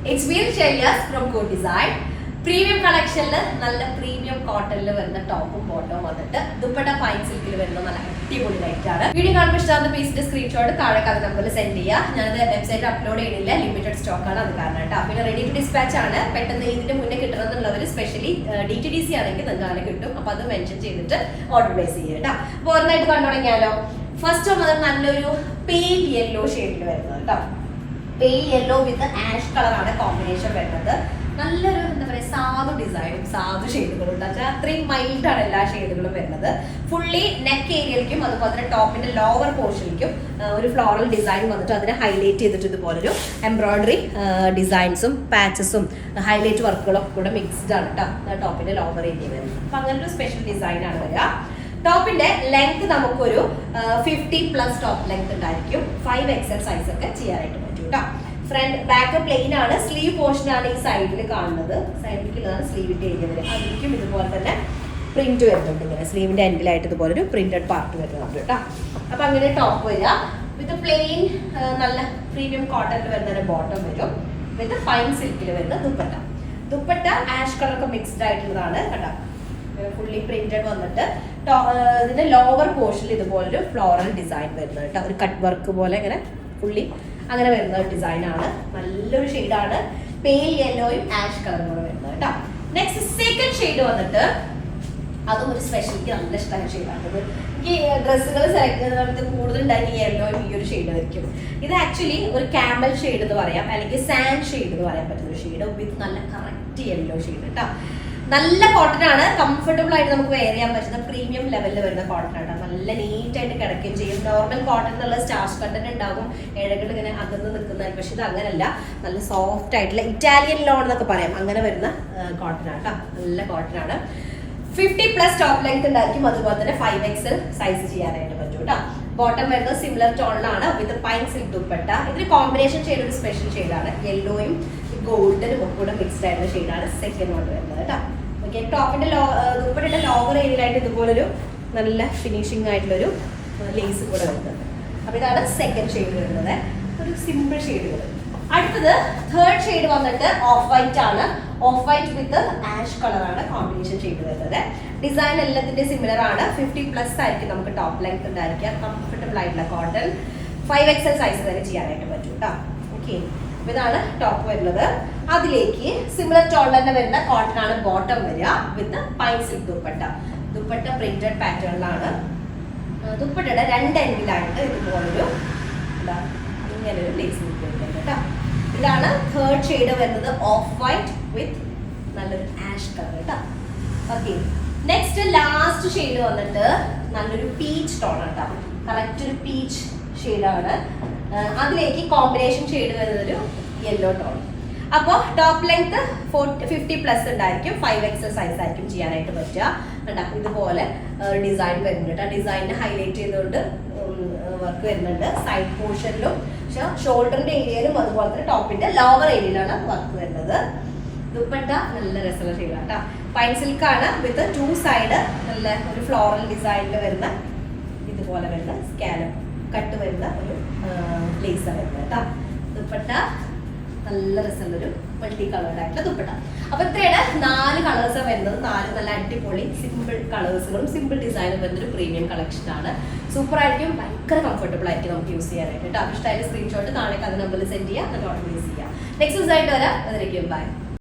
It's Veer Chelias from Code Design. Premium collection നല്ല premium കോട്ടണിൽ വരുന്ന ടോപ്പും ബോട്ടവും വന്നിട്ട് ദുപ്പട്ട പൈൻ സിൽക്കിൽ വരുന്ന നല്ല അടിപൊളി റേറ്റ് ആണ്. വീഡിയോ കാണുമ്പോൾ ഇഷ്ടമാകുന്ന പീസിന്റെ സ്ക്രീൻഷോട്ട് താഴെ അത് നമ്പറിൽ സെൻഡ് ചെയ്യുക. ഞാനത് വെബ്സൈറ്റിൽ അപ്ലോഡ് ചെയ്യുന്നില്ല, ലിമിറ്റഡ് സ്റ്റോക്ക് ആണ്, അത് കാരണം കേട്ടോ. പിന്നെ റെഡി ടു ഡിസ്പാച്ച് ആണ്. പെട്ടെന്ന് ഇതിന്റെ മുന്നേ കിട്ടണമെന്നുള്ളവർ സ്പെഷ്യലി DTDC ആണെങ്കിൽ നിങ്ങൾക്ക് അങ്ങനെ കിട്ടും. അപ്പൊ അത് മെൻഷൻ ചെയ്തിട്ട് ഓർഡർ പ്ലേസ് ചെയ്യുക കേട്ടോ. അപ്പോൾ ഒരെണ്ണമായിട്ട് കണ്ടു തുടങ്ങിയാലോ. ഫസ്റ്റ് വന്നത് നല്ലൊരു പെയിൽ യെല്ലോ ഷെയ്ഡിൽ വരുന്നത് കേട്ടോ. പെയിൽ യെല്ലോ വിത്ത് ആഷ് കളറാണ് കോമ്പിനേഷൻ വരുന്നത്. നല്ലൊരു എന്താ പറയുക സാധു ഡിസൈനും സാധു ഷെയ്ഡുകളും ഉണ്ട്. അത്രയും മൈൽഡാണ് എല്ലാ ഷെയ്ഡുകളും വരുന്നത്. ഫുള്ളി നെക്ക് ഏരിയയിലേക്കും അതുപോലെ തന്നെ ടോപ്പിന്റെ ലോവർ പോർഷനിലേക്കും ഒരു ഫ്ലോറൽ ഡിസൈൻ വന്നിട്ട് അതിനെ ഹൈലൈറ്റ് ചെയ്തിട്ട് ഇതുപോലൊരു എംബ്രോയിഡറി ഡിസൈൻസും പാച്ചസും ഹൈലൈറ്റ് വർക്കുകളും ഒക്കെ കൂടെ മിക്സ്ഡ് ആണ് കേട്ടോ ടോപ്പിന്റെ ലോവർ ഏരിയ വരുന്നത്. അപ്പൊ അങ്ങനെ ഒരു സ്പെഷ്യൽ ഡിസൈൻ ആണ് വരിക. ടോപ്പിന്റെ ലെങ്ത് നമുക്കൊരു 50+ ടോപ്പ് ലെങ്ത് ഉണ്ടായിരിക്കും. 5XL സൈസ് ഒക്കെ ചെയ്യാനായിട്ട് പറ്റും കേട്ടോ. ഫ്രണ്ട് ബാക്ക് പ്ലെയിൻ ആണ്. സ്ലീവ് പോർഷൻ ആണ് ഈ സൈഡിൽ കാണുന്നത്. സൈഡിലേക്കുള്ളതാണ് സ്ലീവിന്റെ ഏരിയ വരെ. അതിലേക്കും ഇതുപോലെ തന്നെ പ്രിന്റ് വരുന്നുണ്ട്. ഇങ്ങനെ സ്ലീവിന്റെ എൻഡിലായിട്ട് ഇതുപോലെ ഒരു പ്രിന്റഡ് പാർട്ട് വരുന്നുണ്ട് കേട്ടോ. അപ്പൊ അങ്ങനെ ടോപ്പ് വരിക വിത്ത് പ്ലെയിൻ നല്ല പ്രീമിയം കോട്ടണിൽ വരുന്ന ബോട്ടം വരും. വിത്ത് ഫൈൻ സിൽക്കിൽ വരുന്ന ദുപ്പട്ട. ദുപ്പട്ട ആഷ് കളറൊക്കെ മിക്സ്ഡ് ആയിട്ടുള്ളതാണ് കേട്ടോ. ഫുള്ളി പ്രിന്റഡ് വന്നിട്ട് ഇതിന്റെ ലോവർ പോർഷനിൽ ഇതുപോലൊരു ഫ്ലോറൽ ഡിസൈൻ വരുന്നത് കേട്ടോ. ഒരു കട്ട് വർക്ക് പോലെ ഇങ്ങനെ ഫുള്ളി അങ്ങനെ വരുന്ന ഡിസൈൻ ആണ്. നല്ലൊരു ഷെയ്ഡാണ്. പെയിൽ യെല്ലോയും ആഷ് കളറും കൂടെ വരുന്നത് കേട്ടോ. നെക്സ്റ്റ് സെക്കൻഡ് ഷെയ്ഡ് വന്നിട്ട് അതും ഒരു സ്പെഷ്യലിക്ക് നല്ല ഇഷ്ടമായ ഷെയ്ഡാണ്. എനിക്ക് ഡ്രസ്സുകൾ സെലക്ട് ചെയ്യുന്നത് കൂടുതലുണ്ടായി യെല്ലോയും ഈ ഒരു ഷെയ്ഡ് ആയിരിക്കും. ഇത് ആക്ച്വലി ഒരു ക്യാമൽ ഷെയ്ഡ് എന്ന് പറയാം, അല്ലെങ്കിൽ സാൻഡ് ഷെയ്ഡ് എന്ന് പറയാൻ പറ്റുന്ന ഒരു ഷെയ്ഡ് വിത്ത് നല്ല കറക്റ്റ് യെല്ലോ ഷെയ്ഡ് കേട്ടോ. നല്ല കോട്ടൺ ആണ്. കംഫർട്ടബിൾ ആയിട്ട് നമുക്ക് വെയർ ചെയ്യാൻ പറ്റുന്ന പ്രീമിയം ലെവലിൽ വരുന്ന കോട്ടൺ ആണ്. നല്ല നീറ്റ് ആയിട്ട് കിടക്കുകയും ചെയ്യും. നോർമൽ കോട്ടൺ എന്നുള്ള സ്റ്റാർച്ച് കണ്ടന്റ് ഉണ്ടാകും, ഇഴകൾ ഇങ്ങനെ അകന്ന് നിൽക്കുന്നതായി. പക്ഷെ ഇത് അങ്ങനെയല്ല, നല്ല സോഫ്റ്റ് ആയിട്ടുള്ള ഇറ്റാലിയൻ ലോൺ എന്നൊക്കെ പറയാം, അങ്ങനെ വരുന്ന കോട്ടൺ ആണ് കേട്ടോ. നല്ല കോട്ടൺ ആണ്. 50+ ടോപ്പ് ലെങ്ത് ഉണ്ടായിരിക്കും. അതുപോലെ തന്നെ 5XL സൈസ് ചെയ്യാനായിട്ട് പറ്റും കേട്ടോ. ബോട്ടം വരുന്നത് സിമിലർ ടോണിലാണ് വിത്ത് പൈൻ സിൽക്ക് ദുപ്പട്ട. ഇതിന് കോമ്പിനേഷൻ ചെയ്ത ഒരു സ്പെഷ്യൽ ഷെയ്ഡാണ്. യെല്ലോയും ഗോൾഡനും ഒക്കെ കൂടെ മിക്സ്ഡ് ആയിട്ടുള്ള ഷെയ്ഡാണ് സെക്കൻഡ് വൺ വരുന്നത് കേട്ടോ. ഓക്കെ, ടോപ്പിന്റെ ദുപ്പട്ടയുടെ ലോവർ ഏരിയയിലായിട്ട് ഇതുപോലൊരു നല്ല ഫിനിഷിംഗ് ആയിട്ടുള്ളൊരു ലേസ് കൂടെ വരുന്നത്. അപ്പൊ ഇതാണ് സെക്കൻഡ് ഷെയ്ഡ് വരുന്നത്. ഒരു സിമ്പിൾ ഷെയ്ഡുകൾ. അടുത്തത് തേർഡ് ഷെയ്ഡ് വന്നിട്ട് ഓഫ് വൈറ്റ് ആണ്. ഓഫ് വൈറ്റ് വിത്ത് ആഷ് കളറാണ് കോമ്പിനേഷൻ ഷെയ്ഡ് വരുന്നത്. ഡിസൈൻ എല്ലാത്തിന്റെ സിമിലർ ആണ്. 50+ ആയിരിക്കും നമുക്ക് ടോപ്പ് ലെങ്ത് ഉണ്ടായിരിക്കുക. കംഫർട്ടബിൾ ആയിട്ടുള്ള കോട്ടൺ. 5XL സൈസ് വരെ ചെയ്യാനായിട്ട് പറ്റും കേട്ടോ. ഓക്കെ, ഇതാണ് ടോപ്പ് വരുന്നത്. അതിലേക്ക് സിമിലർ ടോൺ തന്നെ വരുന്ന കോട്ടൺ ആണ് ബോട്ടം വരിക with fine silk dupatta. Dupatta printed പാറ്റേണിലാണ്. ദുപ്പട്ടയുടെ രണ്ട് എൻഡിലായിട്ട് ഇതുപോലൊരു ഇങ്ങനൊരു ലേസ് വരുന്നുണ്ട് കേട്ടോ. ഇതാണ് തേർഡ് ഷെയ്ഡ് വരുന്നത്. ഓഫ് വൈറ്റ് വിത്ത് നല്ലൊരു ആഷ് കളർ കേട്ടോ. ഓക്കെ, നെക്സ്റ്റ് ലാസ്റ്റ് ഷെയ്ഡ് വന്നിട്ട് നല്ലൊരു പീച്ച് ടോൺ കേട്ടോ. കറക്റ്റ് ഒരു പീച്ച് ഷെയ്ഡാണ്. അതിലേക്ക് കോമ്പിനേഷൻ ഷെയ്ഡ് വരുന്നത് ഒരു യെല്ലോ ടോൺ. അപ്പോൾ ടോപ്പ് ലെങ്ത് 50+ ഉണ്ടായിരിക്കും. 5XL സൈസ് ആയിരിക്കും ചെയ്യാനായിട്ട് പറ്റുക കേട്ടോ. ഇതുപോലെ ഡിസൈൻ വരുന്നുണ്ട്. ആ ഡിസൈനിനെ ഹൈലൈറ്റ് ചെയ്തുകൊണ്ട് വർക്ക് വരുന്നുണ്ട്. സൈഡ് പോർഷനിലും ഷോൾഡറിന്റെ ഏരിയയിലും അതുപോലെ തന്നെ ടോപ്പിന്റെ ലോവർ ഏരിയയിലാണ് വർക്ക് വരുന്നത്. ദുപ്പട്ട നല്ല രസമുള്ള ഷെയ്ഡാണ് കേട്ടോ. പൈൻ സിൽക്ക് ആണ് വിത്ത് 2 സൈഡ് നല്ല ഒരു ഫ്ലോറൽ ഡിസൈനിൽ വരുന്ന ഇതുപോലെ വരുന്ന സ്കാലപ്പ് കട്ട് വരുന്ന ഒരു ലേസാണ് വരുന്നത് കേട്ടോ. ദുപ്പട്ട നല്ല രസമുള്ളൊരു മൾട്ടി കളേർഡ് ആയിട്ടുള്ള ദുപ്പട്ട. അപ്പൊ ഇത്രയാണ് 4 കളേഴ്സ് വരുന്നത്. 4 നല്ല അടിപൊളി സിമ്പിൾ കളേഴ്സുകളും സിമ്പിൾ ഡിസൈനും വരുന്നൊരു പ്രീമിയം കളക്ഷൻ ആണ്. സൂപ്പർ ആയിരിക്കും, ഭയങ്കര കംഫർട്ടബിൾ ആയിരിക്കും നമുക്ക് യൂസ് ചെയ്യാനായിട്ട് കേട്ടോ. ഇഷ്ടമായാലും സ്ക്രീൻഷോട്ട് താഴെ അത് നമ്പറിൽ സെൻഡ് ചെയ്യുക, എന്നിട്ട് ഓർഡർ പ്ലേസ് ചെയ്യുക. നെക്സ്റ്റ് ദിവസമായിട്ട് വരാം. അതിലേക്കും ബൈ.